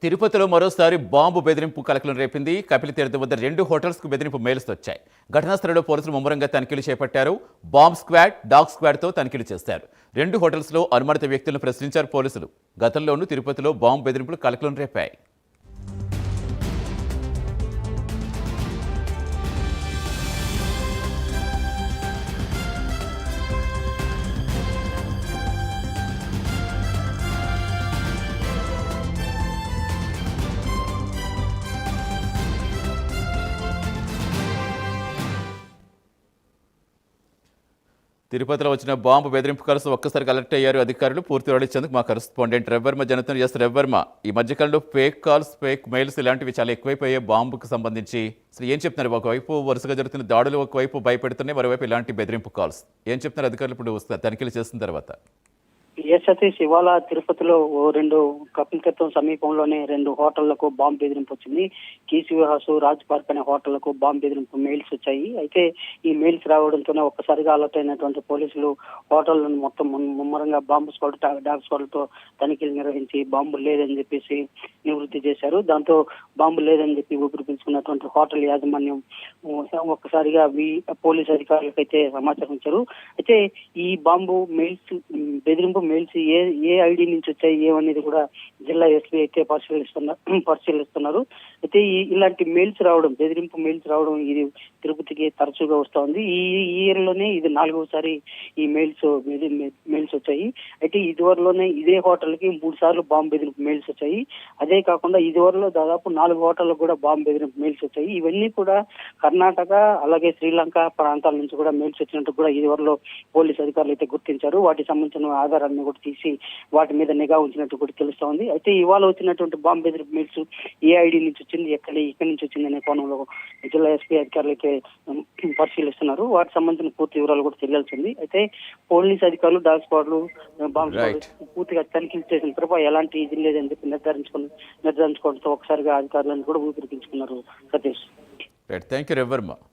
తిరుపతిలో మరోసారి బాంబు బెదిరింపు కలకలం రేపింది. కపిలతీర్థం వద్ద 2 హోటల్స్కు బెదిరింపు మెయిల్స్ వచ్చాయి. ఘటనా స్థలంలో పోలీసులు ముమ్మరంగా తనిఖీలు చేపట్టారు. బాంబ్ స్క్వాడ్, డాగ్ స్క్వాడ్తో తనిఖీలు చేశారు. 2 హోటల్స్లో అనుమానిత వ్యక్తులను ప్రశ్నించారు పోలీసులు. గతంలోనూ తిరుపతిలో బాంబు బెదిరింపులు కలకలం రేపాయి. తిరుపతిలో వచ్చిన బాంబు బెదిరింపు కలిసి ఒక్కసారిగా అలర్ట్ అయ్యారు అధికారులు. పూర్తి వివరాలు ఇచ్చేందుకు మా కరెస్పాండెంట్ రవివర్మ జనతను చేస్తారు. రవివర్మ, ఈ మధ్యకాలంలో ఫేక్ కాల్స్, ఫేక్ మెయిల్స్ ఇలాంటివి చాలా ఎక్కువైపోయాయి. బాంబుకు సంబంధించి అసలు ఏం చెప్తున్నారు? ఒకవైపు వరుసగా జరుగుతున్న దాడులు, ఒకవైపు భయపెడుతున్నాయి, మరోవైపు ఇలాంటి బెదిరింపు కాల్స్. ఏం చెప్తున్నారు అధికారులు ఇప్పుడు తనిఖీలు చేసిన తర్వాత? సతీష్, ఇవాళ తిరుపతిలో 2 కపిలతీర్థం సమీపంలోనే 2 హోటళ్లకు బాంబు బెదిరింపు వచ్చింది. కీసి విహాసు, రాజ్ పార్క్ అనే హోటళ్లకు బాంబు బెదిరింపు మెయిల్స్ వచ్చాయి. అయితే ఈ మెయిల్స్ రావడంతోనే ఒక్కసారిగా అలర్ట్ అయినటువంటి పోలీసులు హోటళ్లను మొత్తం ముమ్మరంగా బాంబు స్క్వాడ్, డాగ్ స్క్వాడ్తో తనిఖీలు నిర్వహించి బాంబు లేదని చెప్పేసి నివృత్తి చేశారు. దాంతో బాంబు లేదని చెప్పి ఊపిరి పీల్చుకున్నటువంటి హోటల్ యాజమాన్యం ఒక్కసారిగా పోలీసు అధికారులకైతే సమాచారం ఇచ్చారు. అయితే ఈ బాంబు మెయిల్స్, బెదిరింపు మెయిల్స్ ఏ ఐడి నుంచి వచ్చాయి ఏమనేది కూడా జిల్లా ఎస్పీ అయితే పరిశీలిస్తున్నారు. అయితే ఇలాంటి మెయిల్స్ రావడం, బెదిరింపు మెయిల్స్ రావడం ఇది తిరుపతికి తరచుగా వస్తుంది. ఈ ఇయర్ లోనే ఇది 4వసారి ఈ మెయిల్స్ వచ్చాయి. అయితే ఇదివరలోనే ఇదే హోటల్ కి 3 సార్లు బాంబు బెదిరింపు మెయిల్స్ వచ్చాయి. అదే కాకుండా ఇదివరలో దాదాపు 4 హోటళ్లకు కూడా బాంబు బెదిరింపు మెయిల్స్ వచ్చాయి. ఇవన్నీ కూడా కర్ణాటక అలాగే శ్రీలంక ప్రాంతాల నుంచి కూడా మెయిల్స్ వచ్చినట్టు కూడా ఇదివరలో పోలీసు అధికారులు అయితే గుర్తించారు. వాటికి సంబంధించిన ఆధారాన్ని కూడా తీసి వాటి మీద నిఘా ఉంచినట్టు కూడా తెలుస్తోంది. అయితే ఇవాళ వచ్చినటువంటి బాంబు బెదిరింపు మెయిల్స్ ఏ ఐడి నుంచి వచ్చింది, ఎక్కడి నుంచి వచ్చింది అనే కోణంలో జిల్లా ఎస్పీ అధికారులు అయితే పరిశీలిస్తున్నారు. వాటికి సంబంధించిన పూర్తి వివరాలు కూడా తెలియాల్సింది. అయితే పోలీసు అధికారులు, డాగ్ స్క్వాడ్లు, బాంబు స్క్వాడ్ పూర్తిగా తనిఖీలు చేసిన తర్వాత ఎలాంటి ఇది లేదని చెప్పి నిర్ధారించుకోవడంతో ఒకసారిగా అధికారులను కూడా ఊపిరి పీల్చుకున్నారు. Satish, thank you Ravi Varma.